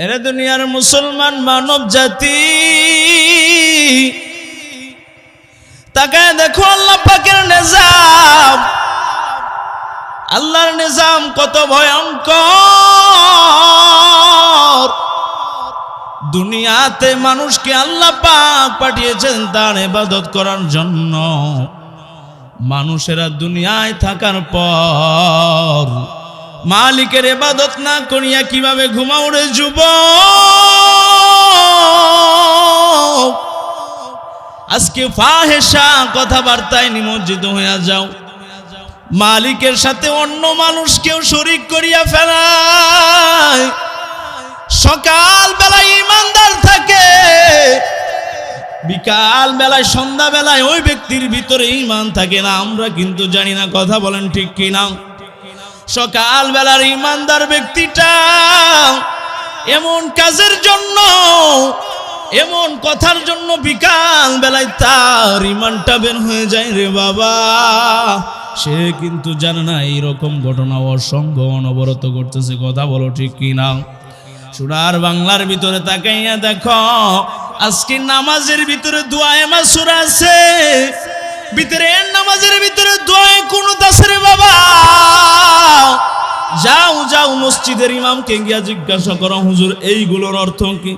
এরে দুনিয়ার মুসলমান মানব জাতি, তাকায় দেখো আল্লাহ পাকের নিজাম। আল্লাহর নিজাম কত ভয়ঙ্কর। দুনিয়াতে মানুষকে আল্লাহ পাক পাঠিয়েছেন তার ইবাদত করার জন্য। মানুষেরা দুনিয়ায় থাকার পর মালিকের ইবাদত না করিয়া কিভাবে ঘুমাও রে যুবক? আজকে ফাহেশা কথাবার্তায় নিমজ্জিত হইয়া যাও, মালিকের সাথে অন্য মানুষকেও শরীক করিয়া ফেলায়। সকাল বেলায় ইমানদার থাকে, বিকাল বেলায় সন্ধ্যা বেলায় ওই ব্যক্তির ভিতরে ঈমান থাকে না। আমরা কিন্তু জানি না, কথা বলেন ঠিক কিনা? সকাল বেলার ঈমানদার ব্যক্তিটা এমন কাজের জন্য, এমন কথার জন্য বিকাল বেলায় তার ঈমানটা বের হয়ে যায় রে বাবা। সে কিন্তু জানে না এইরকম ঘটনা অসংখ্য অনবরত ঘটতেছে। কথা বলো ঠিক কিনা? সোনার বাংলার ভিতরে তাকাইয়া দেখো, আজকে নামাজের ভিতরে দোয়ায়ে মাসুরা আছে, ভিতরে নামাজের ভিতরে দোয়ায়ে কুনুত আছে রে বাবা। যাও যাও মসজিদের ইমামকে গিয়া জিজ্ঞাসা করো, হুজুর এইগুলোর অর্থ কি?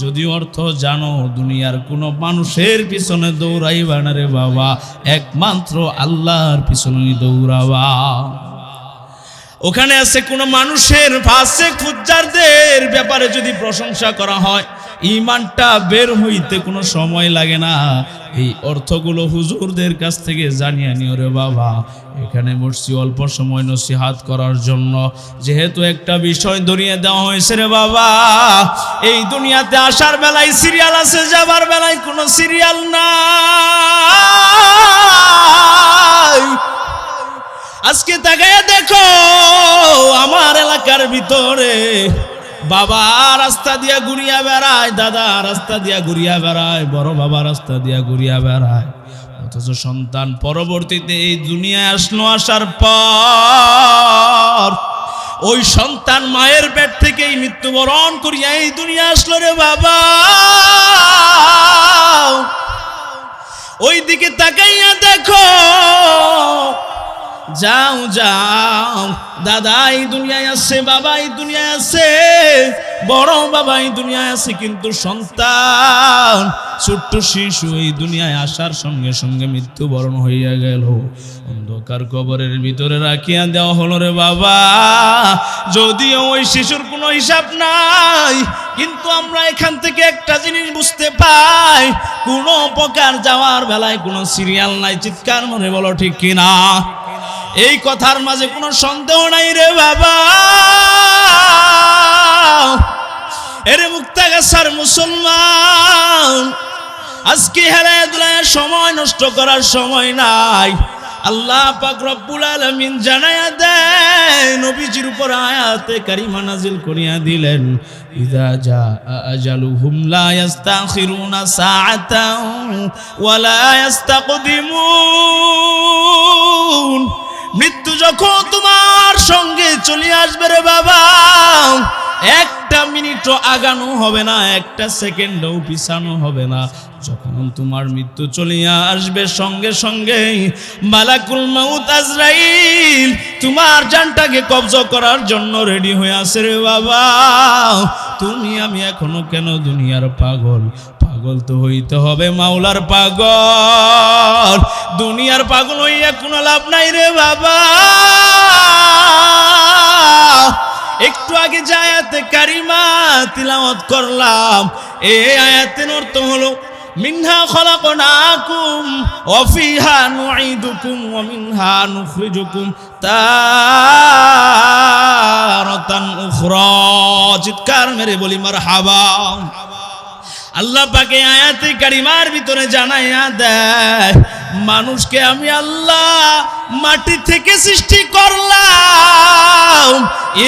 যদি অর্থ জানো, দুনিয়ার কোনো মানুষের পিছনে দৌড়াইবা না রে বাবা, একমাত্র আল্লাহর পিছনেই দৌড়াবা। ওখানে আছে কোনো মানুষের ফাসিক ফুজ্জারদের ব্যাপারে যদি প্রশংসা করা হয়, ঈমানটা বের হইতে কোনো সময় লাগে না। এই অর্থগুলো হুজুরদের কাছ থেকে জানিয়ে নিও রে বাবা। এখানে মরছি অল্প সময় নসিহাত করার জন্য, যেহেতু একটা বিষয় ধরিয়ে দেওয়া হয়েছে রে বাবা। এই দুনিয়াতে আসার বেলায় সিরিয়াল আছে, যাবার বেলায় কোনো সিরিয়াল নাই। আজকে তাকায়া দেখো, আমার এলাকার ভিতরে বাবা রাস্তা দিয়া ঘুরিয়া বেড়ায়, দাদা রাস্তা দিয়া ঘুরিয়া বেড়ায়, বড় বাবা রাস্তা দিয়া ঘুরিয়া বেড়ায়, অথচ সন্তান পরবর্তীতে এই দুনিয়ায় আসলো। আসার পর ওই সন্তান মায়ের পেট থেকেই মৃত্যুবরণ করিয়া এই দুনিয়া আসলো রে বাবা। ওই দিকে তাকাইয়া দেখো, যাও যাও, দাদা এই দুনিয়ায় আছে, বাবা এই দুনিয়ায় আছে, বড় বাবা এই দুনিয়ায় আছে, কিন্তু সন্তান ছোট্ট শিশু এই দুনিয়ায় আসার সঙ্গে সঙ্গে মৃত্যুবরণ হইয়া গেল। অন্ধকার কবরের ভিতরে রাখিয়া দেওয়া হলো রে বাবা। যদিও ওই শিশুর কোনো হিসাব নাই, কিন্তু আমরা এখান থেকে একটা জিনিস বুঝতে পাই, কোনো প্রকার যাওয়ার বেলায় কোনো সিরিয়াল নাই। চিৎকার মনে বলো ঠিক কিনা? এই কথার মাঝে কোনো সন্দেহ নাই রে বাবা। এরে মুক্তাগাছার মুসলমান, আজকে হেলায় দুলায় সময় নষ্ট করার সময় নাই। আল্লাহ পাক রব্বুল আলামিন জানায়া দেয়, নবীজির উপর আয়াতে কারিমা নাজিল করিয়া দিলেন, ইযা জা আজালুহুম লা ইস্তাখিরুনা সাআতান ওয়া লা ইস্তাকদিমুন। মৃত্যু যখন তোমার সঙ্গে চলে আসবে রে বাবা, একটা মিনিটও আগানো হবে না, একটা সেকেন্ডও পিছানো হবে না। যখন তোমার মৃত্যু চলিয়া আসবে, সঙ্গে সঙ্গেই মালাকুল মাউত আজরাইল তোমার জানটাকে কবজা করার জন্য রেডি হয়ে আছে রে বাবা। তুমি আমি এখনো কেন দুনিয়ার পাগল? পাগল তো হইতে হবে মাওলার পাগল। দুনিয়ার পাগল হইয়া কোনো লাভ নাই রে বাবা। একটু আগে যে আয়াতে কারিমা তিলাওয়াত করলাম, এই আয়াতের অর্থ হলো, মিনহা খলাকনাকুম ওয়া ফিহা নুঈদুকুম ওয়া মিনহা নুখরিজুকুম তারাতান উখরা। চিৎকার মেরে বলি মারহাবা। আল্লাহ পাকে আয়াতে কারিমার ভিতরে জানাইয়া দেয়, মানুষকে আমি আল্লাহ মাটি থেকে সৃষ্টি করলাম,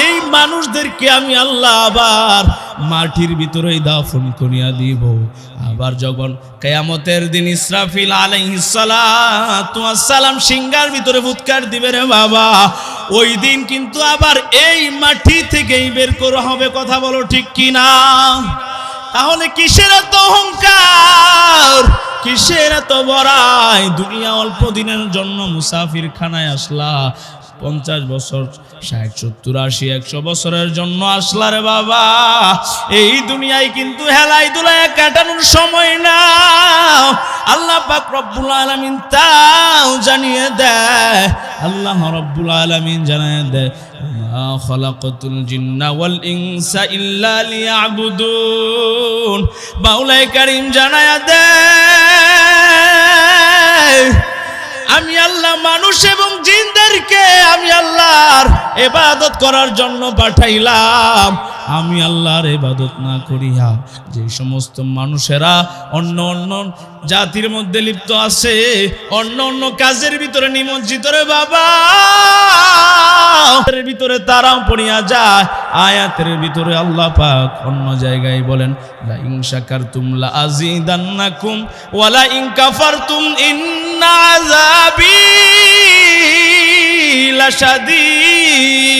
এই মানুষদেরকে আমি আল্লাহ আবার মাটির ভিতরেই দাফন করিয়া দিব। আবার যখন কিয়ামতের দিন ইসরাফিল আলাইহিস সালাতু ওয়াস সালাম সিংহার ভিতরে ফুৎকার দিবে রে বাবা, ওই দিন কিন্তু আবার এই মাটি থেকেই বের করা হবে। কথা বলো ঠিক কিনা? তাহলে কিসের এত অহংকার, কিসের এত বড়াই? দুনিয়া অল্প দিনের জন্য মুসাফির খানায় আসলা, 50 বছর 60 70 80 100 বছরের জন্য আসলা রে বাবা। এই দুনিয়ায় কিন্তু হেলাই দুলায় কাটানোর সময় না। আল্লাহ পাক রব্বুল আলামিন তাও জানিয়ে দেয়, আল্লাহ রব্বুল আলামিন জানিয়ে দেয়, মা খালাকাতুল জিন্না ওয়াল ইনসা ইল্লা লিয়াবুদুন। মাওলাই কারীম জানায়া দেয়, আমি আল্লাহ মানুষ এবং জিনদেরকে আমি আল্লাহর ইবাদত করার জন্য পাঠাইলাম। আমি আল্লাহর ইবাদত না করিয়া যে সমস্ত মানুষেরা অন্য অন্য জাতির মধ্যে লিপ্ত আছে, অন্য অন্য কাজের ভিতরে নিমজ্জিত রে বাবা, এর ভিতরে তারাও পড়িয়া যায়। আয়াতের ভিতরে আল্লাহ পাক অন্য জায়গায় বলেন, লা ইন শাকারতুম লা আযীদান্নাকুম ওয়া লা ইন কাফারতুম ইন্না আযাবি লাশাদীদ।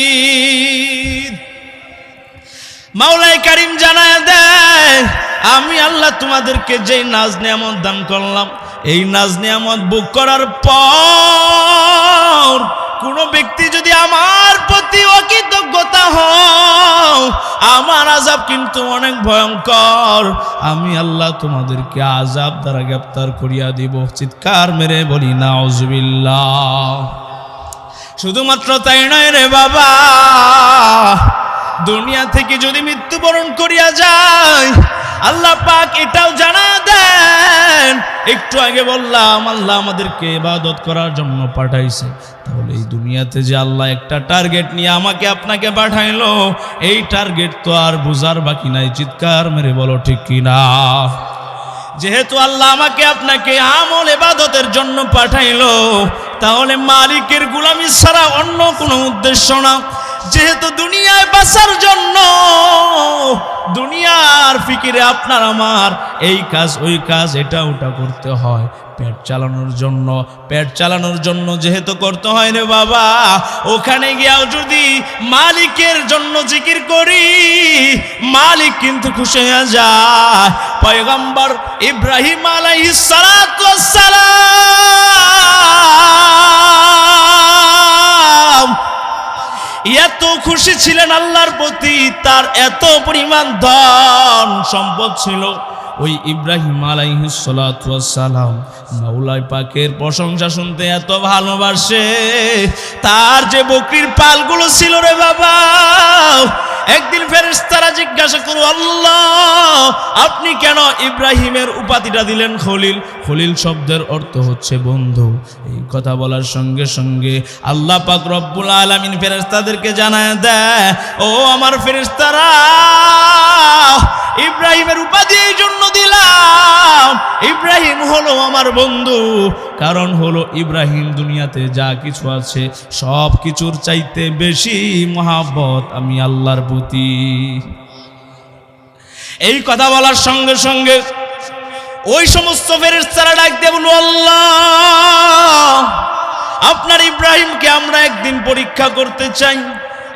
মাওলাই কারীম জানায় দেয়, আমি আল্লাহ তোমাদেরকে যেই নাজ নিয়ামত দান করলাম, এই নাজ নিয়ামত ভোগ করার পর কোন ব্যক্তি যদি আমার প্রতি অকৃতজ্ঞতা হয়, আমার আযাব কিন্তু অনেক ভয়ঙ্কর। আমি আল্লাহ তোমাদেরকে আযাব দ্বারা গ্রেফতার করিয়া দিব। চিৎকার মেরে বলি নাউজুবিল্লাহ। শুধুমাত্র তাই নয় রে বাবা, দুনিয়া থেকে যদি মৃত্যুবরণ করিয়া যায়, আল্লাহ পাক এটাও জানা দেন, একটু আগে বললাম আল্লাহ আমাদেরকে ইবাদত করার জন্য পাঠাইছে। তাহলে এই দুনিয়াতে যে আল্লাহ একটা টার্গেট নিয়ে আমাকে আপনাকে পাঠাইলো, এই টার্গেট তো আর বুঝার বাকি নাই। চিৎকার মেরে বলো ঠিক কিনা? যেহেতু আল্লাহ আমাকে আপনাকে আমল ইবাদতের জন্য পাঠাইলো, তাহলে মালিকের গোলামি ছাড়া অন্য কোনো উদ্দেশ্য না। যেহেতু দুনিয়ায় বাঁচার জন্য, দুনিয়ার ফিকিরে আপনার আমার এই কাজ ওই কাজ এটা ওটা করতে হয়, পেট চালানোর জন্য যেহেতু করতে হয় রে বাবা, ওখানে গিয়াও যদি মালিকের জন্য জিকির করি, মালিক কিন্তু খুশি হয়ে যায়। পয়গম্বর ইব্রাহিম আলাইহিস সালাতু ওয়াস সালাম এত খুশি ছিলেন আল্লাহর প্রতি, তার এত পরিমাণ ধন সম্পদ ছিল। ওই ইব্রাহিম আলাইহিস সালাতু ওয়াস সালাম মাওলাই পাকের প্রশংসা শুনতে এত ভালোবাসে, তার যে বকরির পালগুলো ছিল রে বাবা, একদিন ফেরেশতারা জিজ্ঞাসা করলো, আল্লাহ আপনি কেন ইব্রাহিমের উপাধিটা দিলেন খলিল? খলিল শব্দের অর্থ হচ্ছে বন্ধু। এই কথা বলার সঙ্গে সঙ্গে আল্লাহ পাক রব্বুল আলামিন ফেরেশতাদেরকে জানায় দেয়, ও আমার ফেরেশতারা, ইব্রাহিমের উপাধি এই জন্য দিলাম, ইব্রাহিম হলো আমার বন্ধু। কারণ হলো ইব্রাহিম দুনিয়াতে যা কিছু আছে সব কিছুর চাইতে বেশি মহাব্বত আমি আল্লাহর প্রতি। এই কথা বলার সঙ্গে সঙ্গে ওই সমস্ত ফেরেশতারা ডাক দিয়ে বলল, আল্লাহ আপনার ইব্রাহিমকে আমরা একদিন পরীক্ষা করতে চাই।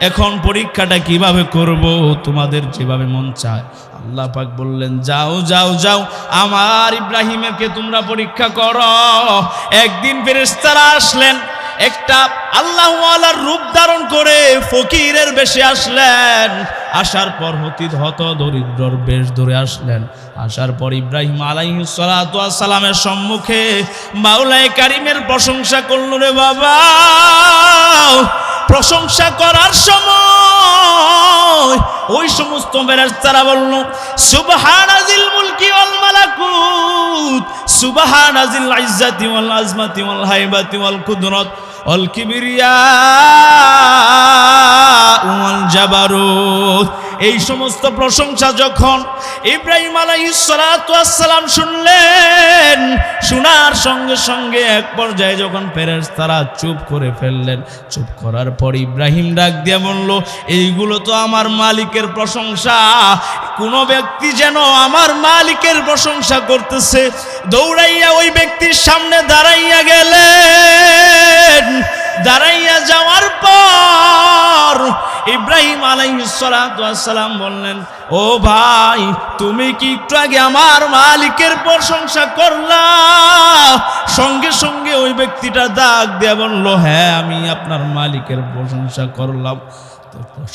এখন পরীক্ষাটা কিভাবে করব? তোমাদের যেভাবে মন চায়। আল্লাহ পাক বললেন, যাও যাও যাও, আমার ইব্রাহিমকে তোমরা পরীক্ষা করো। একদিন ফেরেশতারা আসলেন, একটা আল্লাহ ওয়ালার রূপ ধারণ করে ফকিরের বেশে আসলেন। আসার পর হত দরিদ্রর বেশ ধরে আসলেন। আসার পর ইব্রাহিম আলাইহিস সালাতু ওয়াস সালামের সম্মুখে মাওলাই কারীমের প্রশংসা করল রে বাবা। প্রশংসা করার সময় ওই সমস্ত ফেরেশতারা বলল, সুবহানাজিল মুলকি ওয়াল মালাকুত, সুবহানাজিল ইজ্জাতি ওয়াল আজমাতি ওয়াল হাইবাতি ওয়াল কুদরত ওয়াল কিবরিয়া ওয়াল জাবারুত। এই সমস্ত প্রশংসা যখন ইব্রাহিম আলাইহিস সালাতু ওয়াস সালাম শুনলেন, শোনার সঙ্গে সঙ্গে এক পর্যায়ে যখন ফেরেশতারা চুপ করে ফেললেন, চুপ করার পর ইব্রাহিম ডাক দিয়ে বলল, এইগুলো তো আমার মালিকের প্রশংসা, কোনো ব্যক্তি যেন আমার মালিকের প্রশংসা করতেছে। দৌড়াইয়া ওই ব্যক্তির সামনে দাঁড়াইয়া গেলেন। দাঁড়াইয়া যাওয়ার পর ইব্রাহিম আলাইহিস সালাতু ওয়াস সালাম বললেন, ও ভাই, তুমি কি একটু আগে আমার মালিকের প্রশংসা করলা? সঙ্গে সঙ্গে ওই ব্যক্তিটা ডাক দিয়ে বলল, হ্যাঁ, আমি আপনার মালিকের প্রশংসা করলাম।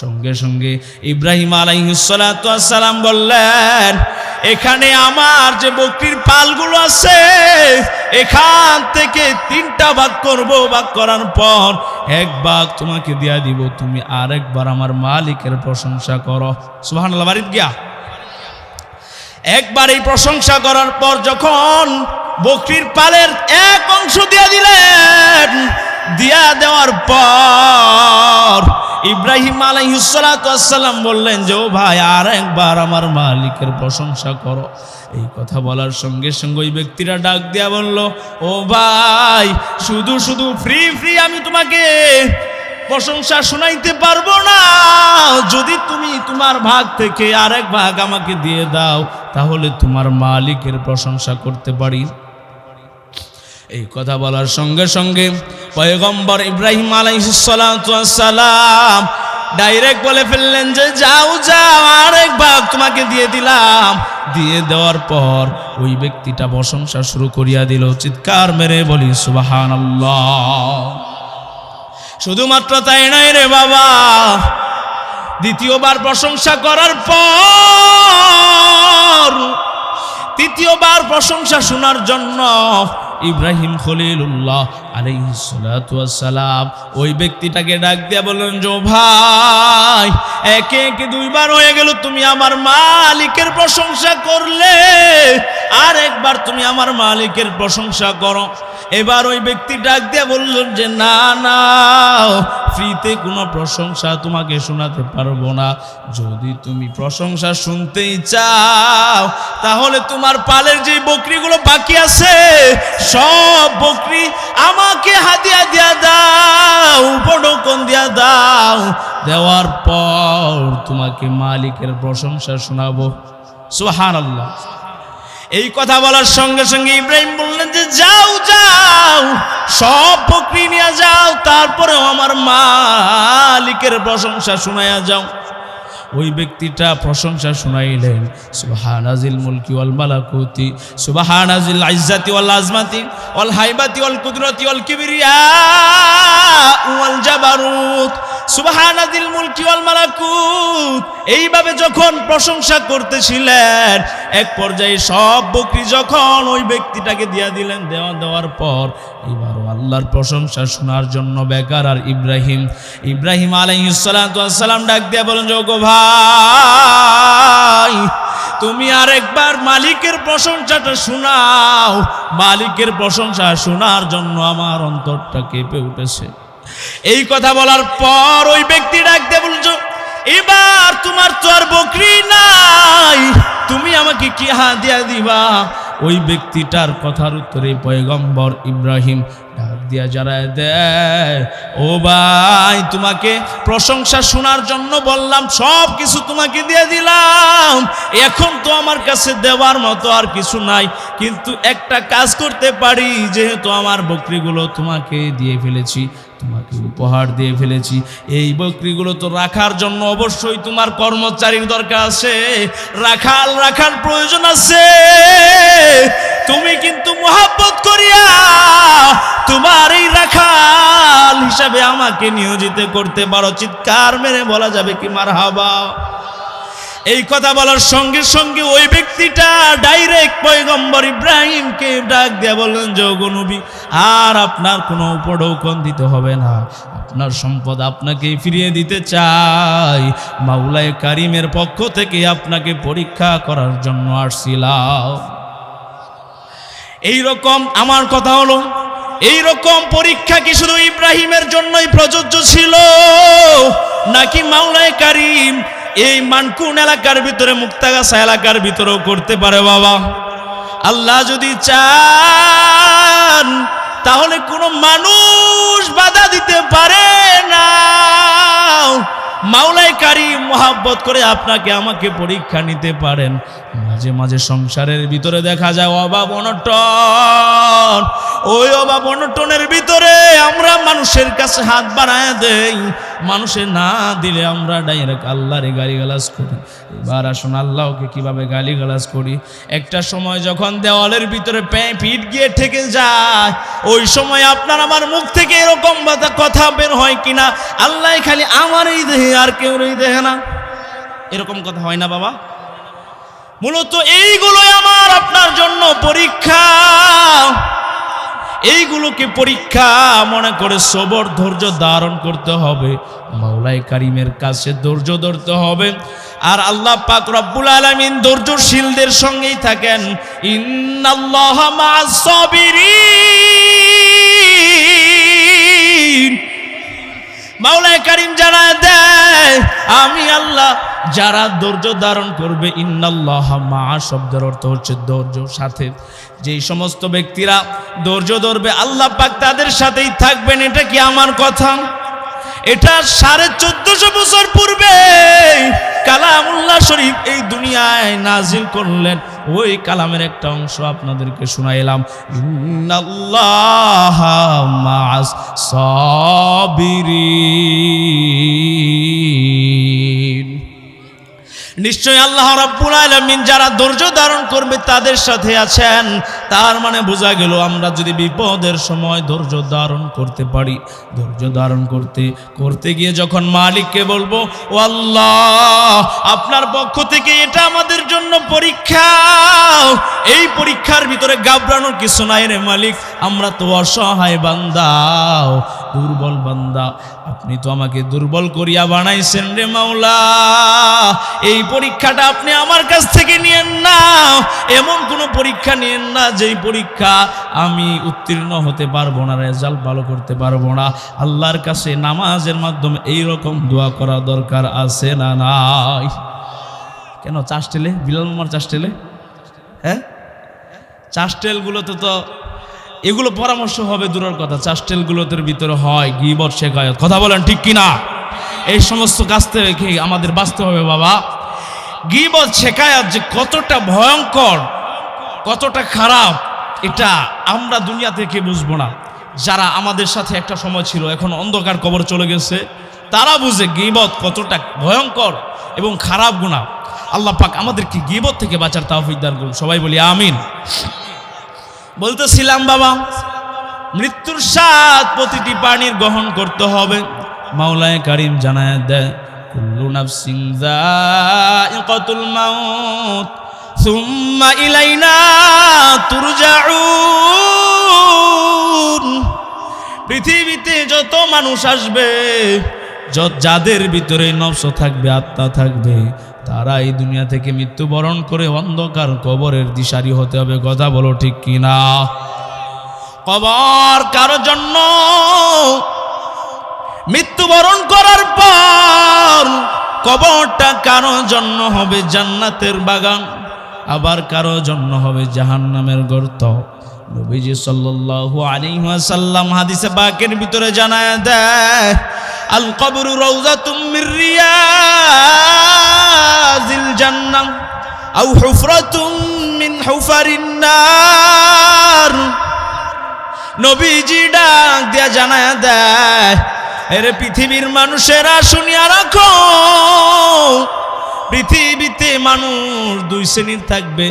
সঙ্গে সঙ্গে ইব্রাহিম আলাইহিস সালাতু ওয়াস সালাম বললেন, এখানে আমার যে বকরির পালগুলো আছে, এখান থেকে 3টা ভাগ করব, ভাগ করার পর এক ভাগ তোমাকে দিয়া দিব, তুমি আরেকবার আমার মালিকের প্রশংসা করো। সুবহানাল্লাহ। বাড়িতে গিয়া একবার এই প্রশংসা করার পর যখন বকরির পালের এক অংশ দিয়া দিলেন, দিয়া দেওয়ার পর ইব্রাহিম আলাইহিস সালাতু ওয়াস সালাম বললেন যে, ও ভাই, আর একবার আমার মালিকের প্রশংসা করো। এই কথা বলার সঙ্গে সঙ্গে ওই ব্যক্তিরা ডাক দিয়া বলল, ও ভাই, শুধু শুধু ফ্রি আমি তোমাকে প্রশংসা শোনাইতে পারবো না। যদি তুমি তোমার ভাগ থেকে আরেক ভাগ আমাকে দিয়ে দাও, তাহলে তোমার মালিকের প্রশংসা করতে পারি। এই কথা বলার সঙ্গে সঙ্গে পয়গম্বর ইব্রাহিম আলাইহিস সালাতু ওয়াস সালাম ডাইরেক্ট বলে ফেললেন যে, যাও যাও, আরেক ভাগ তোমাকে দিয়ে দিলাম। দিয়ে দেওয়ার পর ওই ব্যক্তিটা প্রশংসা শুরু করিয়া দিল। চিৎকার মেরে বলি সুবহানাল্লাহ। শুধুমাত্র তাই নয় রে বাবা, দ্বিতীয়বার প্রশংসা করার পর তৃতীয়বার প্রশংসা শোনার জন্য ইব্রাহিম খলিলুল্লাহ আলাইহিস সালাতু ওয়াস সালাম ওই ব্যক্তিটাকে ডাক দিয়া বললেন, যে ভাই, একে একে 2বার হয়ে গেল তুমি আমার মালিকের প্রশংসা করলে, আর একবার তুমি আমার মালিকের প্রশংসা করো। এবার ওই ব্যক্তি ডাক দিয়া বললেন যে, না না, ফ্রিতে কোনো প্রশংসা তোমাকে শোনাতে পারবো না। যদি তুমি প্রশংসা শুনতেই চাও, তাহলে তোমার পালের যে বকরিগুলো বাকি আছে, সব বকরি আমাকে হাদিয়া দিয়া দাও, উপঢৌকন দিয়া দাও। দেওয়ার পর তোমাকে মালিকের প্রশংসা শোনাবো। সুবহানাল্লাহ। এই কথা বলার সঙ্গে সঙ্গে ইব্রাহিম বললেন যে, যাও যাও, সব বকরি নিয়ে যাও, তারপরেও আমার মালিকের প্রশংসা শোনায়া যাও। ওই ব্যক্তিটা প্রশংসা শুনাইলেন, সুবহানাজিল মুলকি ওয়াল মালাকুতি, সুবহানাজিল ইজ্জাতি ওয়াল আজমাতি ওয়াল হাইবাতি ওয়াল কুদরতি ওয়াল কিবরিয়া ওয়াল জাবারুত, সুবহানাজিল মুলকি ওয়াল মালাকুত। এইভাবে যখন প্রশংসা করতেছিলেন, এক পর্যায়ে সব বকরি যখন ওই ব্যক্তিটাকে দিয়া দিলেন, দেওয়ার পর এবারও আল্লাহর প্রশংসা শোনার জন্য বেকার আর ইব্রাহিম আলাইহিস সালাতু ওয়াস সালাম ডাক দিয়া বলেন, যে গো ভাই, তুমি আরেকবার মালিকের প্রশংসাটা শোনাও। মালিকের প্রশংসা শোনার জন্য আমার অন্তরটা কেঁপে উঠেছে। এই কথা বলার পর ওই ব্যক্তি ডাক দিয়ে বলছো, এবার তোমার তো আর বকরি নাই, তুমি আমাকে কি হাদিয়া দিবা? ওই ব্যক্তিটার কথার উত্তরে পয়গম্বর ইব্রাহিম ডাক দিয়া জানায় দেয়, ও ভাই, তোমাকে প্রশংসা শোনার জন্য বললাম, সব কিছু তোমাকে দিয়ে দিলাম, এখন তো আমার কাছে দেওয়ার মতো আর কিছু নাই, কিন্তু একটা কাজ করতে পারি। যেহেতু আমার বকরিগুলো তোমাকে দিয়ে ফেলেছি, তোমাকে উপহার দিয়ে ফেলেছি, এই বকরিগুলো তো রাখার জন্য অবশ্যই তোমার কর্মচারীর দরকার আছে, রাখার প্রয়োজন আছে। তুমি কিন্তু মুহাব্বত করিয়া তোমার এই রাখাল হিসাবে আমাকে নিয়োজিত করতে পারো। চিৎকার মেরে বলা যাবে কি মারহাবা? এই কথা বলার সঙ্গে সঙ্গে ওই ব্যক্তিটা ডাইরেক্ট পয়গম্বর ইব্রাহিমকে ডাক দিয়ে বললেন, যে ওগো নবী, আর আপনার কোনো উপঢৌকন দিতে হবে না, আপনার সম্পদ আপনাকে ফিরিয়ে দিতে চাই। মাওলায়ে কারিমের পক্ষ থেকে আপনাকে পরীক্ষা করার জন্য আসছিলাম। এইরকম আমার কথা হলো, এইরকম পরীক্ষা কি শুধু ইব্রাহিমের জন্যই প্রযোজ্য ছিল, নাকি মাওলায়ে কারিম এই মানকুন এলাকার ভিতরে, মুক্তাগাছা এলাকার ভিতরেও করতে পারে বাবা। আল্লাহ যদি চান তাহলে কোনো মানুষ বাধা দিতে পারে না। মাওলাই কারীম মহব্বত করে আপনাকে আমাকে পরীক্ষা নিতে পারেন। মাঝে মাঝে সংসারের ভিতরে দেখা যায় অভাব অনটন, ওই অভাব অনটনের ভিতরে আমরা মানুষের কাছে হাত বাড়ায় দেই, মানুষে না দিলে আমরা ডাইরেক্ট আল্লাহরে গালিগালাজ করি। এবার আসুন আল্লাহকে কিভাবে গালিগালাজ করি। একটা সময় যখন দেওয়ালের ভিতরে পিঠ গিয়ে ঠেকে যায়, ওই সময় আপনার আমার মুখ থেকে এরকম কথা বের হয় কিনা, আল্লাহ খালি আমারই দেহে আর কেউ দেখে না, এরকম কথা হয় না বাবা? মূলত এইগুলোই আমার আপনার জন্য পরীক্ষা। এইগুলোকে পরীক্ষা মনে করে সবর ধৈর্য ধারণ করতে হবে, মাওলাই কারীমের কাছে ধৈর্য ধরতে হবে। আর আল্লাহ পাক রব্বুল আলামিন ধৈর্যশীলদের সঙ্গেই থাকেন। ইন্নাল্লাহা মা'আস সাবিরিন, মাওলাই কারীম জানায় দেয় আমি আল্লাহ যারা ধৈর্য ধারণ করবে, ইন্নাল্লাহা মা'আ শব্দের অর্থ হচ্ছে ধৈর্য সাথে। যেই সমস্ত ব্যক্তিরা ধৈর্য ধরবে আল্লাহ পাক তাদের সাথেই থাকবেন। এটা কি আমার কথা? এটা 1450 বছর পূর্বে কালামুল্লাহ শরীফ এই দুনিয়ায় নাজিল করলেন। ওই কালামের একটা অংশ আপনাদেরকে শোনাইলাম। ইন্নাল্লাহা মা'আস সাবিরিন, নিশ্চয় আল্লাহ রাব্বুল আলামিন যারা ধৈর্য ধারণ করবে তাদের সাথে আছেন। তার মানে বোঝা গেল আমরা যদি বিপদের সময় ধৈর্য ধারণ করতে পারি, ধৈর্য ধারণ করতে গিয়ে যখন মালিককে বলবো ও আল্লাহ আপনার পক্ষ থেকে এটা আমাদের জন্য পরীক্ষা, এই পরীক্ষার ভিতরে ঘাবড়ানোর কিছু নাই রে মালিক, আমরা তো অসহায় বান্দা, দুর্বল বান্দা, আপনি তো আমাকে দুর্বল করিয়া বানাইছেন রে মাওলা, এই পরীক্ষাটা আপনি আমার কাছ থেকে নিয়েন না, এমন কোনো পরীক্ষা নিয়েন না যেই পরীক্ষা আমি উত্তীর্ণ হতে পারবো না, রেজাল্ট ভালো করতে পারবো না। আল্লাহর কাছে নামাজের মাধ্যমে এই রকম দোয়া করা দরকার আছে না নাই? কেন চাষটেলে, বিলাল মামার চাষটেলে, হ্যাঁ চাষটেলগুলোতে তো এগুলো পরামর্শ হবে দূরের কথা, চাষটেলগুলোতে ভিতরে হয় গীবত শেখায়ত, কথা বলেন ঠিক কিনা? এই সমস্ত কাজ থেকে আমাদের বাঁচতে হবে বাবা। গীবত শেখায়ত যে কতটা ভয়ঙ্কর, কতটা খারাপ, এটা আমরা দুনিয়া থেকে বুঝবো না। যারা আমাদের সাথে একটা সময় ছিল, এখন অন্ধকার কবর চলে গেছে, তারা বুঝে গীবত কতটা ভয়ঙ্কর এবং খারাপ গুনাহ। আল্লাহ পাক আমাদেরকে গীবত থেকে বাঁচার তৌফিক দান করুন, সবাই বলি আমিন। বলতেছিলাম বাবা, মৃত্যুর স্বাদ প্রতিটি প্রাণীর গ্রহণ করতে হবে। মাওলাই কারীম জানায় দেয় কুল্লু নাফসিন যায়িকাতুল মাউত সুম্মা ইলাইনা তুরজাউন। পৃথিবীতে যত মানুষ আসবে, যাদের ভিতরে নফস থাকবে, আত্মা থাকবে, তারা এই দুনিয়া থেকে মৃত্যুবরণ করে অন্ধকার কবরের দিশারি হতে হবে, কথা বলো ঠিক কিনা? কবর কারো জন্য, মৃত্যুবরণ করার পর কবরটা কারো জন্য হবে জান্নাতের বাগান, আবার কারো জন্য হবে জাহান্নামের গর্ত। নবীজি সাল্লাল্লাহু আলাইহি ওয়াসাল্লাম হাদিসে পাকের ভিতরে জানায় দেয় আল কবরু রাউযাতুম মির রিয়াজিল জান্নাহ আও হুফরাতুম মিন হুফারিন নার। নবীজি ডাক দিয়া জানায় দেয়, এরে পৃথিবীর মানুষেরা শুনিয়া রাখো, পৃথিবীতে মানুষ দুই শ্রেণীর থাকবে।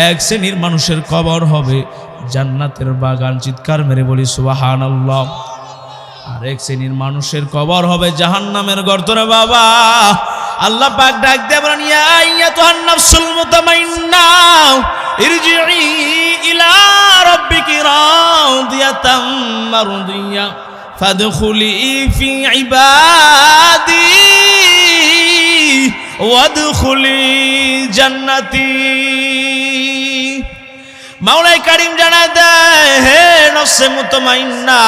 এক শ্রেণীর মানুষের কবর হবে জান্নাতের বাগান, চিৎকার মেরে বলি সুবহানাল্লাহ। আর এক শ্রেণীর মানুষের কবর হবে জাহান্নামের গর্তরে বাবা। আল্লাহ পাক ডাক দিয়ে বলেন, ইয়া আইয়াতুহান নাফসুল মুতামাইন্না ইরজিই ইলা রাব্বিকি রাদিয়াতাম মারদিয়া ফাদখুলি ফি ইবাদি ওয়াদখুলি জান্নাতি। মাওলাই কারীম জানায় দেয়, হে নফসে মুতমাইন্না,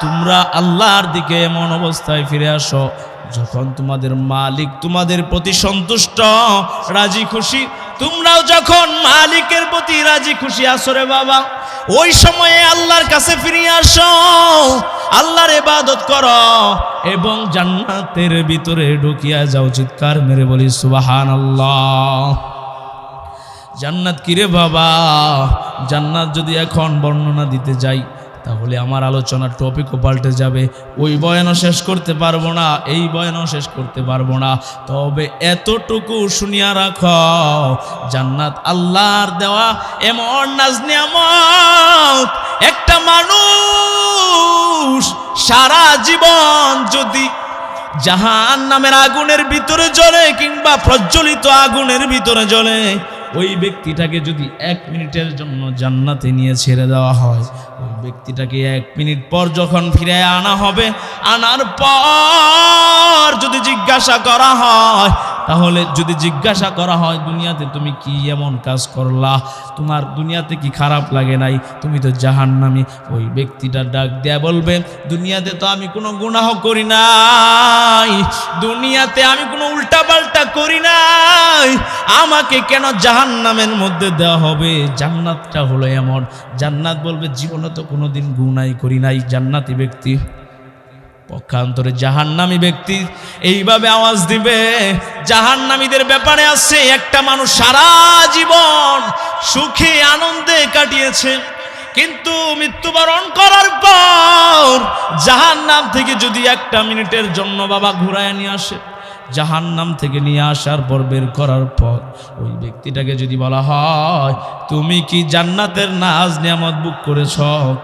তোমরা আল্লাহর দিকে এমন অবস্থায় ফিরে আসো যখন তোমাদের মালিক তোমাদের প্রতি সন্তুষ্ট রাজি খুশি, তোমরাও যখন মালিকের প্রতি রাজি খুশি আসো রে বাবা, ওই সময়ে আল্লাহর কাছে ফিরে আসো, আল্লাহর ইবাদত করো এবং জান্নাতের ভিতরে ঢুকিয়া যাও। চিৎকার মেরে বলি সুবহানাল্লাহ। জান্নাত কিরে বাবা? জান্নাত যদি এখন বর্ণনা দিতে যাই তাহলে আমার আলোচনার টপিকও পাল্টে যাবে। ওই বয়ানও শেষ করতে পারবো না, এই বয়ানও শেষ করতে পারবো না। তবে এতটুকু শুনিয়া রাখো, জান্নাত আল্লাহর দেওয়া এমন নাজ নিয়ামত, একটা মানুষ সারা জীবন যদি জাহান্নামের আগুনের ভিতরে জ্বলে কিংবা প্রজ্বলিত আগুনের ভিতরে জ্বলে, ওই ব্যক্তিটাকে যদি 1 মিনিটের জন্য জান্নাতে নিয়ে ছেড়ে দেওয়া হয়, ওই ব্যক্তিটাকে 1 মিনিট পর যখন ফিরে আনা হবে, আনার পর যদি জিজ্ঞাসা করা হয়, তাহলে যদি জিজ্ঞাসা করা হয় দুনিয়াতে তুমি কি এমন কাজ করলা, তোমার দুনিয়াতে কি খারাপ লাগে নাই, তুমি তো জাহান্নামী, ওই ব্যক্তিটা ডাক দেয়া বলবে দুনিয়াতে তো আমি কোনো গুনাহ করি নাই, দুনিয়াতে আমি কোনো উল্টাপাল্টা করি নাই, আমাকে কেন জাহান্নামের মধ্যে দেওয়া হবে? জান্নাতটা হলো এমন, জান্নাত বলবে জীবনে তো কোনোদিন গুনাহ করি নাই। জান্নাতি ব্যক্তি পক্ষান্তরে জাহান্নামী ব্যক্তি এইভাবে আওয়াজ দিবে। জাহান্নামীদের ব্যাপারে আছে, একটা মানুষ সারা জীবন সুখে আনন্দে কাটিয়েছে, কিন্তু মৃত্যুবরণ করার পর জাহান্নাম থেকে যদি 1 মিনিটের জন্য বাবা ঘুরায় নিয়ে আসে, জাহান্নাম থেকে নিয়ে আসার পর বের করার পর ওই ব্যক্তিটাকে যদি বলা হয় তুমি কি জান্নাতের নাজ নিয়ামত বুক করেছ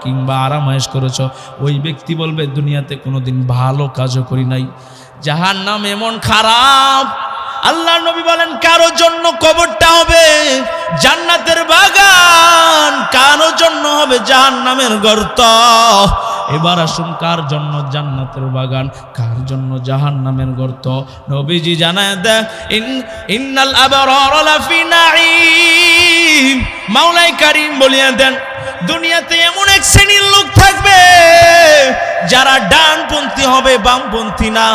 কিংবা আরামায়েশ করেছ, ওই ব্যক্তি বলবে দুনিয়াতে কোনোদিন ভালো কাজও করি নাই। জাহান্নাম এমন খারাপ, আল্লাহ নবী বলেন কারো জন্য কবরটা হবে জান্নাতের বাগান, কারো জন্য হবে জাহান্নামের গর্ত। এবার আসুন, কার জন্য জান্নাতের বাগান, কার জন্য জাহান্নামের গর্ত? নবীজি জানায় দেন ইন্নাল আবরার লাফি নাঈম, মাওলাই কারীম বলিয়া দেন দুনিয়াতে এমন এক শ্রেণীর লোক থাকবে যারা ডানপন্থী হবে, বামপন্থী না,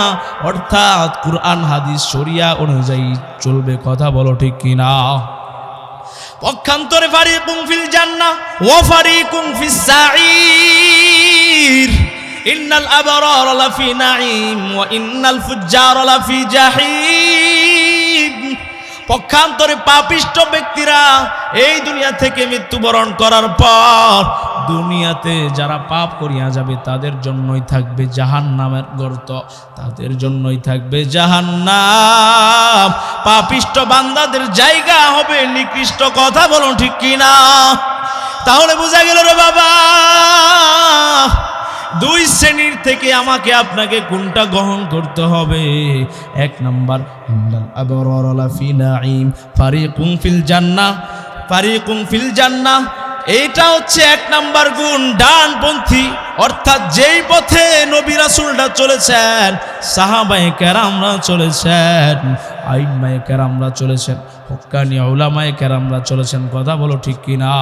অর্থাৎ কুরআন হাদিস শরিয়া অনুযায়ী চলবে। কথা বলো ঠিক কিনা? পক্ষান্তরে ফারিকুম ফিল জান্নাহ ওয়া ফারিকুম ফিস সাঈর, ইন্নাল আবরার লাফি নাঈম ওয়া ইন্নাল ফুজ্জার লাফি জাহিম। পক্ষান্তরে পাপিষ্ঠ ব্যক্তিরা এই দুনিয়া থেকে মৃত্যুবরণ করার পর দুনিয়াতে যারা পাপ করিয়া যাবে তাদের জন্যই থাকবে জাহান্নামের গর্ত, তাদের জন্যই থাকবে জাহান্নাম। পাপিষ্ঠ বান্দাদের জায়গা হবে নিকৃষ্ট। কথা বলুন ঠিক কিনা? তাহলে বোঝা গেল রে বাবা, 2 শ্রেণীর থেকে আমাকে আপনাকে কোনটা গ্রহণ করতে হবে? 1 নাম্বার ইন্নাল আবরার লাফি নাঈম ফারিকুম ফিল জান্নাহ, ফারিকুম ফিল জান্নাহ, এইটা হচ্ছে 1 নাম্বার গুণ, ডানপন্থী। অর্থাৎ যেই পথে নবী রাসূলরা চলেছেন, সাহাবায়ে কেরামরা চলেছেন, আইম্মায়ে কেরামরা চলেছেন, হক্কানি উলামায়ে কেরামরা চলেছেন। কথা বলো ঠিক কিনা?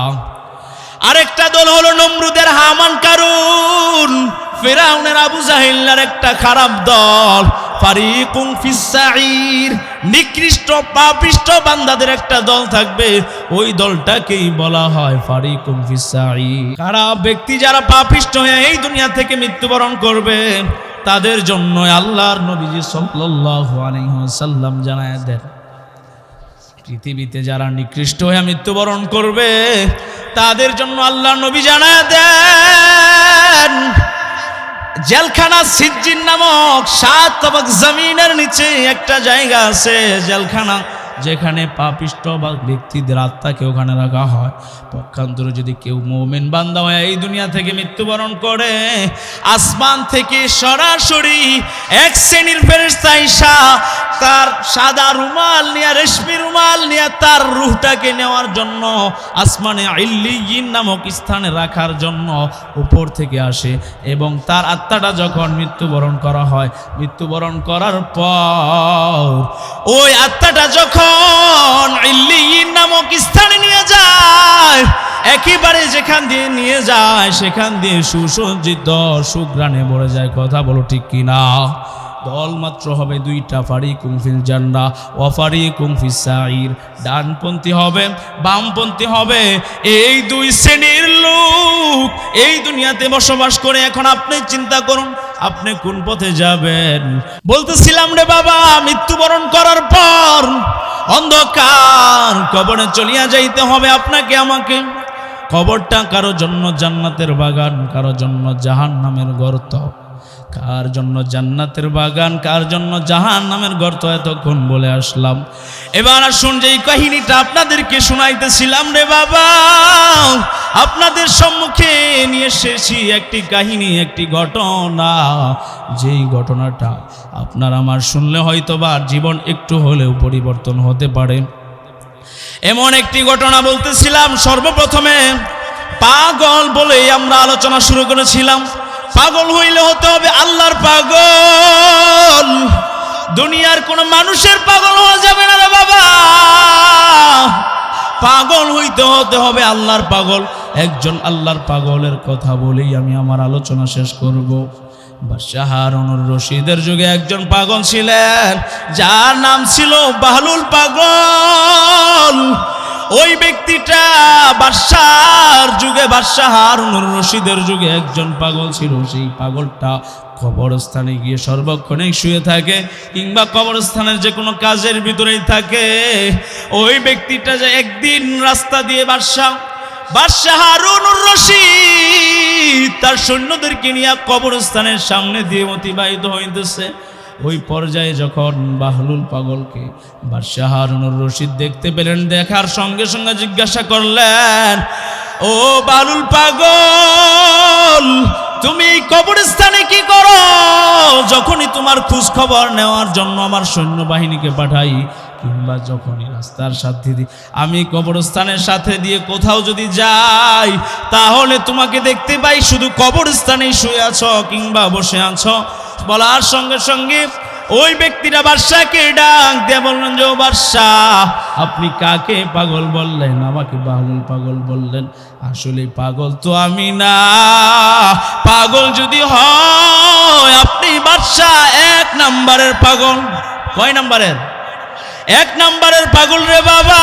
আরেকটা দল হলো নমরুদের হামান কারুন, ফিরাউনের আবু জাহিলের একটা খারাপ দল, ফারিকুম ফিস সাঈর, নিকৃষ্ট পাপিষ্ঠ বান্দাদের একটা দল থাকবে, ওই দলটাকেই বলা হয় ফারিকুম ফিস সাঈর। খারাপ ব্যক্তি যারা পাপিষ্ঠ হয়ে এই দুনিয়া থেকে মৃত্যুবরণ করবে, তাদের জন্য আল্লাহর নবীজি সাল্লাল্লাহু আলাইহি ওয়াসাল্লাম জানায় দেন, পৃথিবীতে যারা নিকৃষ্ট হয়ে মৃত্যুবরণ করবে তাদের জন্য আল্লাহ নবী জানায় দেন জেলখানা সিজ্জিন নামক 7 তবক জমিনের নিচে একটা জায়গা আছে, জেলখানা, যেখানে পাপিষ্ঠ বা ব্যক্তিদের আত্মাকে ওখানে রাখা হয়। পক্ষান্তরে যদি কেউ মুমিন বান্দা হয়ে এই দুনিয়া থেকে মৃত্যুবরণ করে, আসমান থেকে সরাসরি 1 শ্রেণীর ফেরেশতা আইসা তার সাদা রুমাল নিয়ে, রেশমি রুমাল নিয়ে তার রূহটাকে নেওয়ার জন্য আসমানে ইল্লিয়িন নামক স্থানে রাখার জন্য উপর থেকে আসে, এবং তার আত্মাটা যখন মৃত্যুবরণ করা হয়, মৃত্যুবরণ করার পর ওই আত্মাটা যখন ইল্লিয়িন নামক স্থানে নিয়ে যায়, একেবারে যেখান দিয়ে নিয়ে যায় সেখান দিয়ে সুসজ্জিত সুঘ্রাণে ভরে যায়। কথা বলো ঠিক কিনা? দল মাত্র হবে দুইটা, ফারিকুম ফিল জান্নাহ ওয়া ফারিকুম ফিস সাঈর। ডানপন্থী হবে, বামপন্থী হবে। এই দুই শ্রেণীর লোক এই দুনিয়াতে বসবাস করে। এখন আপনি চিন্তা করুন, আপনি কোন পথে যাবেন? বলতেছিলাম রে বাবা, মৃত্যুবরণ করার পর অন্ধকার কবরে চলিয়া যাইতে হবে আপনাকে আমাকে। কবরটা কারো জন্য জান্নাতের বাগান, কারো জন্য জাহান্নামের গর্ত। কার জন্য জান্নাতের বাগান, কার জন্য জাহান্নামের গর্ত, এতক্ষণ বলে আসলাম। এবার আসুন, যেই কাহিনীটা আপনাদেরকে শোনাইতেছিলাম রে বাবা, আপনাদের সম্মুখে নিয়ে এসেছি একটি কাহিনী, একটি ঘটনা। যেই ঘটনাটা আপনার আমার শুনলে হয়তো বা জীবন একটু হলেও পরিবর্তন হতে পারে। এমন একটি ঘটনা বলতেছিলাম। সর্বপ্রথমে পাগল বলে আমরা আলোচনা শুরু করেছিলাম। পাগল হইলে হতে হবে আল্লাহর পাগল। দুনিয়ার কোন মানুষের পাগল হওয়া যাবে না রে বাবা। পাগল হতে হবে আল্লাহর পাগল। একজন আল্লাহর পাগলের কথা বলেই আমি আমার আলোচনা শেষ করব। বাদশাহ হারুনুর রশিদের যুগে একজন পাগল ছিলেন, যার নাম ছিল বাহলুল পাগল। ওই ব্যক্তিটা বাদশার যুগে, বাদশাহ হারুনুর রশিদের যুগে একজন পাগল ছিল। সেই পাগলটা কবরস্থানে গিয়ে সর্বক্ষণে শুয়ে থাকে, কিংবা কবরস্থানের যে কোনো কাজের ভিতরেই থাকে। ওই ব্যক্তিটা যে একদিন রাস্তা দিয়ে বাদশাহ হারুনুর রশিদ তার সৈন্যদেরকে নিয়ে কবরস্থানের সামনে দিয়ে অতিবাহিত হইতেছে। ওই পর্যায়ে যখন বাহলুল পাগলকে বাদশাহ হারুনুর রশিদ দেখতে পেলেন, দেখার সঙ্গে সঙ্গে জিজ্ঞাসা করলেন, ও বাহলুল পাগল, তুমি কবরস্থানে কি করো? যখনই তোমার খোঁজ খবর নেওয়ার জন্য আমার সৈন্যবাহিনীকে পাঠাই, কিংবা যখনই রাস্তার সাথে দিয়ে আমি কবরস্থানের সাথে দিয়ে কোথাও যদি যাই, তাহলে তোমাকে দেখতে পাই শুধু কবরস্থানেই শুয়ে আছো কিংবা বসে আছো। বলার সঙ্গে সঙ্গে ওই ব্যক্তিরা বাদশাকে ডাক দিয়ে বললেন, যে ও বাদশাহ, আপনি কাকে পাগল বললেন? আমাকে বাহলুল পাগল বললেন। আসলে পাগল তো আমি না। পাগল যদি হয় আপনি বাদশাহ এক নাম্বারের পাগল। কয় নাম্বারের? এক নাম্বারের পাগল রে বাবা।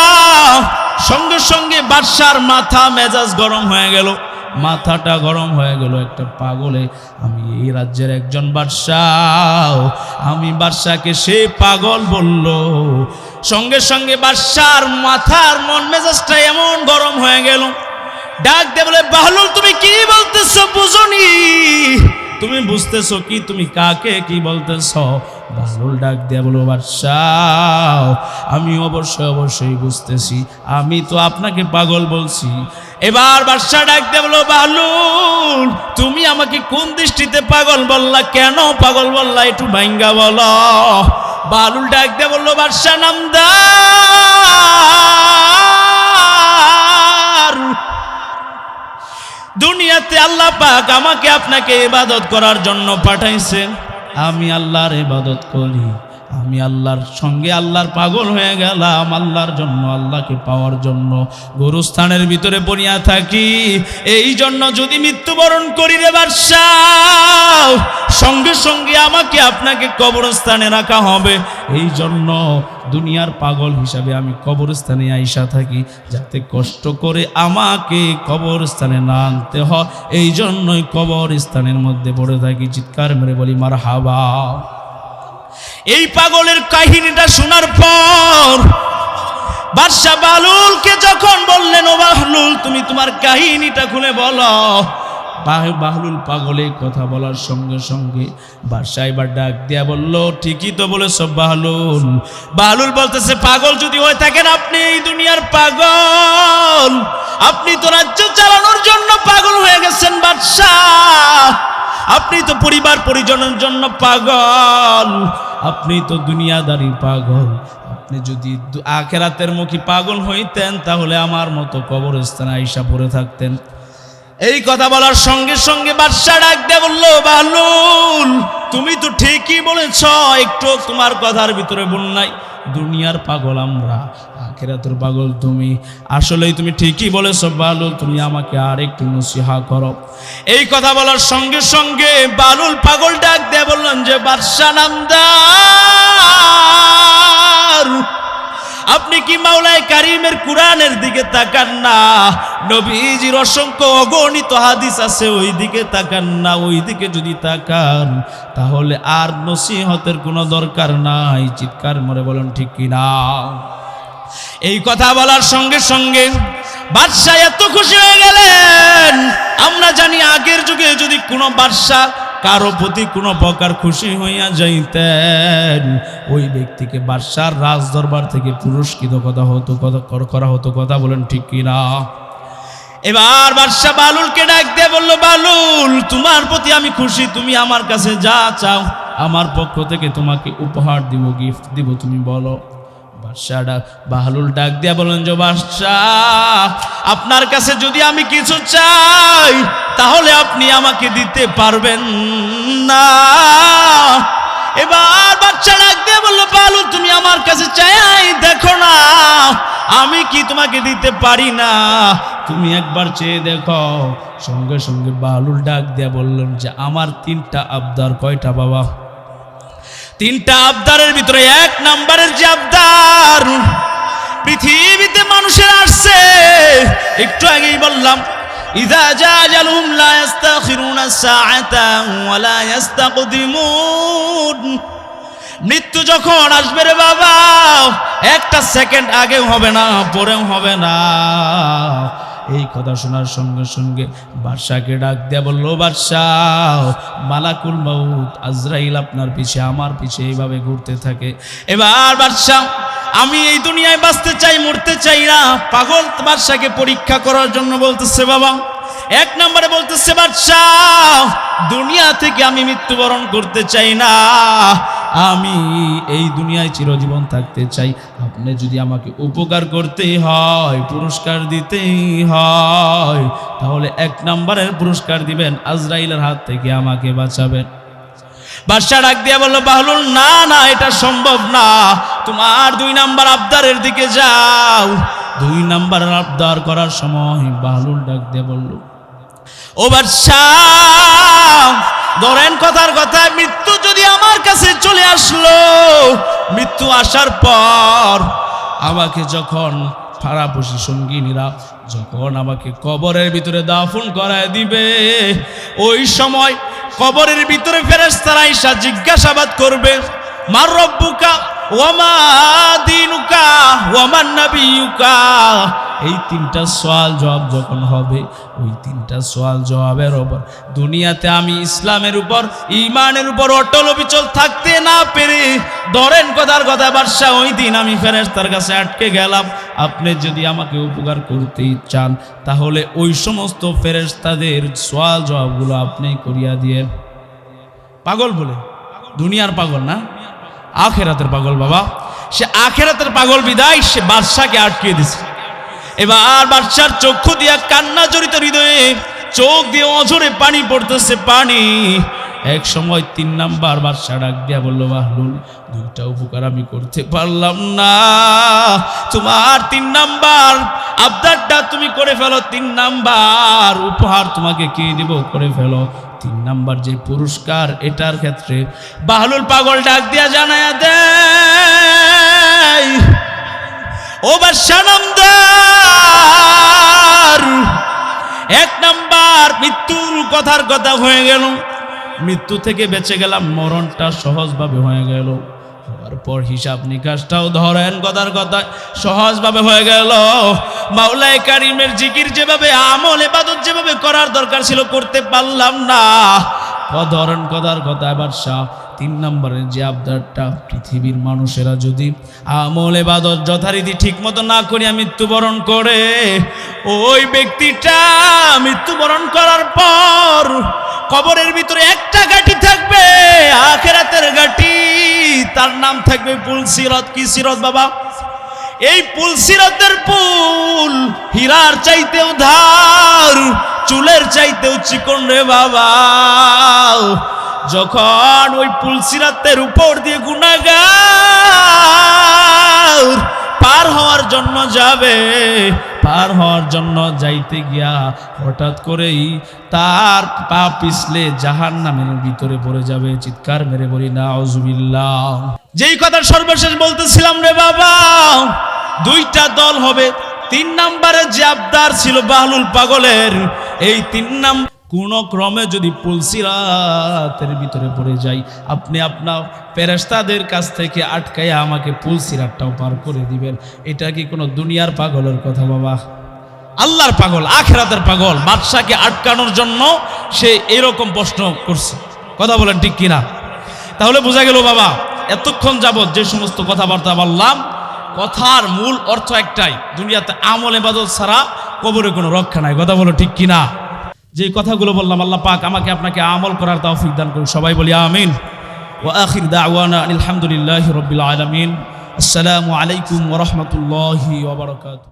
সঙ্গে সঙ্গে বাদশার মাথা মেজাজ গরম হয়ে গেল, মাথাটা গরম হয়ে গেল। একটা পাগলে, আমি এই রাজ্যের একজন বাদশাহ, আমি বাদশাকে সে পাগল বলল। সঙ্গে সঙ্গে বাদশার মাথার মন মেজাজটা এমন গরম হয়ে গেল, ডাক দিয়ে বলে, বাহলুল তুমি কি বলতেছো বুঝনি? তুমি বুঝতেছো কি? তুমি কাকে কি বলতেছো? বাহলুল ডাক দিয়ে বলো, বাদশাহ আমি অবশ্যই বুঝতেছি, আমি তো আপনাকে পাগল বলছি। এবার বাদশাহ ডাক দিয়ে বলো, বাহলুল তুমি আমাকে কোন দৃষ্টিতে পাগল বললা? কেন পাগল বললা? একটু ভাঙ্গা বলো। বাহলুল ডাক দিয়ে বললো, বাদশাহ নামদার, দুনিয়াতে আল্লাহ পাক আমাকে আপনাকে ইবাদত করার জন্য পাঠাইছেন। আমি আল্লাহর ইবাদত করি, আমি আল্লাহর সঙ্গে আল্লাহর পাগল হয়ে গেলাম। আল্লাহর জন্য, আল্লাহকে পাওয়ার জন্য গুরুস্থানের ভিতরে পড়িয়া থাকি। এই জন্য যদি মৃত্যুবরণ করি রে বাদশাহ, সঙ্গে সঙ্গে আমাকে আপনাকে কবরস্থানে রাখা হবে। এই জন্য দুনিয়ার পাগল হিসাবে আমি কবরস্থানে আইসা থাকি, যাতে কষ্ট করে আমাকে কবরস্থানে না আনতে হয়। এই জন্যই কবরস্থানের মধ্যে পড়ে থাকি। চিৎকার মেরে বলি মারহাবা। এই পাগলের কাহিনীটা শোনার পর বাদশাহ বাহলুলকে যখন বললেন, ও বাহলুল তুমি তোমার কাহিনীটা খুলে বলো। বাহলুল পাগলের কথা বলার সঙ্গে সঙ্গে বাদশাহ এবার ডাক দিয়া বলল, ঠিকই তো বলেছ বাহলুল। বাহলুল বলতেছে, পাগল যদি হয়ে থাকেন আপনি এই দুনিয়ার পাগল, আপনি তো রাজ্য চালানোর জন্য পাগল হয়ে গেছেন বাদশাহ। আপনি তো পরিবার পরিজনের জন্য পাগল, আপনি তো দুনিয়াদারি পাগল। আপনি যদি আখিরাতের মুখী পাগল হইতেন, তাহলে আমার মতো কবরস্থানে আইসা পড়ে থাকতেন। এই কথা বলার সঙ্গে সঙ্গে বাদশা ডাক দিয়ে বলল, বাহলুল তুমি তো ঠিকই বলেছ, একটু তোমার কথার ভিতরে ভুল নাই। দুনিয়ার পাগল আমরা, আখিরাতের পাগল তুমি। আসলেই তুমি ঠিকই বলেছো বালুল, তুমি আমাকে আর একটু নসিহা করো। এই কথা বলার সঙ্গে সঙ্গে বালুল পাগল ডাক দিয়ে বললেন যে বাদশা নামদার, আপনি কি মাওলায়ে কারিমের কুরআনের দিকে তাকান না? নবীজির অসংখ্য অগণিত হাদিস আছে, ওই দিকে তাকান না। ওই দিকে যদি তাকান তাহলে আর নসিহতের কোনো দরকার নাই। চিৎকার মরে বলেন ঠিক কিনা? এই কথা বলার সঙ্গে সঙ্গে বাদশা এত খুশি হয়ে গেলেন। আমরা জানি আগের যুগে যদি কোনো বাদশা কারো প্রতি কোনো প্রকার খুশি হইয়া যাইতেন, ওই ব্যক্তিকে বাদশার রাজ দরবার থেকে পুরস্কৃত করা হতো। কথা বলেন ঠিক কিনা? এবার বাদশা বালুলকে ডাক দিয়ে বলল, বালুল তোমার প্রতি আমি খুশি, তুমি আমার কাছে যা চাও আমার পক্ষ থেকে তোমাকে উপহার দিব, গিফট দিব, তুমি বলো। বালুল ডাক দিয়া বলেন যে বাদশাহ, আপনার কাছে যদি আমি কিছু চাই তাহলে আপনি আমাকে দিতে পারবেন না। এবার বাদশা ডাক দিয়া বলল, বালুল তুমি আমার কাছে চাই দেখো না আমি কি তোমাকে দিতে পারি না, তুমি একবার চেয়ে দেখো। সঙ্গে সঙ্গে বালুল ডাক দিয়া বললেন যে আমার 3টা আবদার। কয়টা বাবা? 3টা আবদারের ভিতরে 1 নাম্বারের যে আবদার, পৃথিবীতে মানুষের আসছে, একটু আগেই বললাম, ইযা জাআলুহুম লা ইস্তাখিরুনা সাআতা ওয়া লা ইস্তাকদিমুন। মৃত্যু যখন আসবে রে বাবা, 1টা সেকেন্ড আগেও হবে না, পরেও হবে না। এই কথা শোনার সঙ্গে সঙ্গে বাদশাকে ডাক দিয়া বলল, বাদশাহ মালাকুল মউত আজরাইল আপনার পিছে আমার পিছে এইভাবে ঘুরতে থাকে। এবার বাদশাহ, আমি এই দুনিয়ায় বাঁচতে চাই, মরতে চাই না। পাগল বাদশাকে পরীক্ষা করার জন্য বলতেছে বাবা। 1 নম্বরে বলতেছে, বাদশাহ দুনিয়া থেকে আমি মৃত্যুবরণ করতে চাই না, আমি এই দুনিয়ায় চিরজীবন থাকতে চাই। আপনি যদি আমাকে উপকার করতেই হয়, পুরস্কার দিতেই হয়, তাহলে 1 নম্বরের পুরস্কার দিবেন, আজরাইলের হাত থেকে আমাকে বাঁচাবেন। বাদশা ডাক দিয়া বলল, বাহলুল না না, এটা সম্ভব না, তোমার 2 নাম্বার আবদারের দিকে যাও। 2 নাম্বার আবদার করার সময় বাহলুল ডাক দিয়া বলল, ও বাদশাহ ধরেন কথার কথা, মৃত্যু যদি আমার কাছে চলে আসলো, মৃত্যু আসার পর আমাকে যখন পাড়াপড়শি সঙ্গিনীরা যখন আমাকে কবরের ভিতরে দাফন করায় দিবে, ওই সময় কবরের ভিতরে ফেরেশতারা এসে জিজ্ঞাসাবাদ করবে, মার রব্বুকা ওয়া মা দীনুকা ওয়া মান নাবিয়ুকা। এই 3টা সওয়াল জবাব যখন হবে, ওই 3টা সওয়াল জবাবের উপর দুনিয়াতে আমি ইসলামের উপর, ঈমানের উপর অটল অবিচল থাকতে না পেরে, ধরেন কথার কথা বাদশা, ওই দিন আমি ফেরেশতার কাছে আটকে গেলাম। আপনি যদি আমাকে উপকার করতে চান তাহলে ওই সমস্ত ফেরেশতাদের সওয়াল জবাবগুলো আপনি করিয়া দিয়েন। পাগল বলে, দুনিয়ার পাগল না, আখিরাতের পাগল বাবা। সে আখিরাতের পাগল বিদায় সে বাদশাকে আটকে দিছে। এবার বাদশার চক্ষু দিয়া কান্না জড়িত হৃদয়ে, চোখ দিয়ে অঝরে পানি পড়তেছে, পানি। এক সময় 3 নাম্বার বাদশা ডাক দিয়া বলল, বাহলুল 2টা উপকার আমি করতে পারলাম না, তোমার 3 নাম্বার আবদারটা তুমি করে ফেলো, 3 নাম্বার উপহার তোমাকে কি দিব করে ফেলো। 3 নাম্বার যে পুরস্কার, এটার ক্ষেত্রে বাহলুল পাগল ডাক দিয়া জানায়া দেয়, ও বাদশা নামদার, 1 নাম্বার মৃত্যুর কথার কথা হয়ে গেল, মৃত্যু থেকে বেঁচে গেলাম, মরণটা সহজভাবে হয়ে গেল। হওয়ার পর হিসাব নিকাশটাও ধরেন কথার কথা সহজভাবে হয়ে গেল। মাওলায়ে কারিমের জিকির যেভাবে, আমল ইবাদত যেভাবে করার দরকার ছিল করতে পারলাম না। ধরেন কথার কথা বাদশা 3 নম্বরের যে আবদারটা, পৃথিবীর মানুষেরা যদি আমল ইবাদত যথারীতি ঠিক মতো না করিয়া মৃত্যুবরণ করে, ওই ব্যক্তিটা মৃত্যুবরণ করার পর কবরের ভিতরে একটা গাঁটি থাকবে, আখিরাতের গাঁটি, তার নাম থাকবে পুলসিরাত। কি সিরাত বাবা? এই পুলসিরাতের পুল হীরার চাইতেও ধার, চুলের চাইতেও চিকন রে বাবা। যখন ওই পুলসিরাতের উপর দিয়ে গুনাহগার পার হওয়ার জন্য যাবে, পার হওয়ার জন্য যাইতে গিয়া হঠাৎ করেই তার পা পিছলে জাহান্নামের ভিতরে পড়ে যাবে। চিৎকার মেরে বলি নাউজুবিল্লাহ। যেই কথা সর্বশেষ বলতেছিলাম রে বাবা, দুইটা দল হবে। 3 নম্বরে যে আবদার ছিল বাহলুল পাগলের, এই 3 নম্বর কোন ক্রমে যদি পুলসিরাতের ভিতরে পড়ে যাই, আপনি আপনার ফেরেশতাদের কাছ থেকে আটকাইয়া আমাকে পুলসিরাতটাও পার করে দিবেন। এটা কি কোনো দুনিয়ার পাগলের কথা বাবা? আল্লাহর পাগল, আখিরাতের পাগল, বাদশাকে আটকানোর জন্য সে এরকম প্রশ্ন করছে। কথা বলেন ঠিক কিনা? তাহলে বোঝা গেল বাবা, এতক্ষণ যাবত যে সমস্ত কথাবার্তা বললাম, কথার মূল অর্থ একটাই, দুনিয়াতে আমল ইবাদত ছাড়া কবরে কোনো রক্ষা নাই। কথা বলো ঠিক কিনা? যে কথাগুলো বললাম, আল্লাহ পাক আমাকে আপনাকে আমল করার তৌফিক দান করুন। সবাই বলি আমিন। ওয়া আখির দাওয়ানা আলহামদুলিল্লাহি রাব্বিল আলামিন। আসসালামু আলাইকুম ওয়া রাহমাতুল্লাহি ওয়া বারাকাতুহু।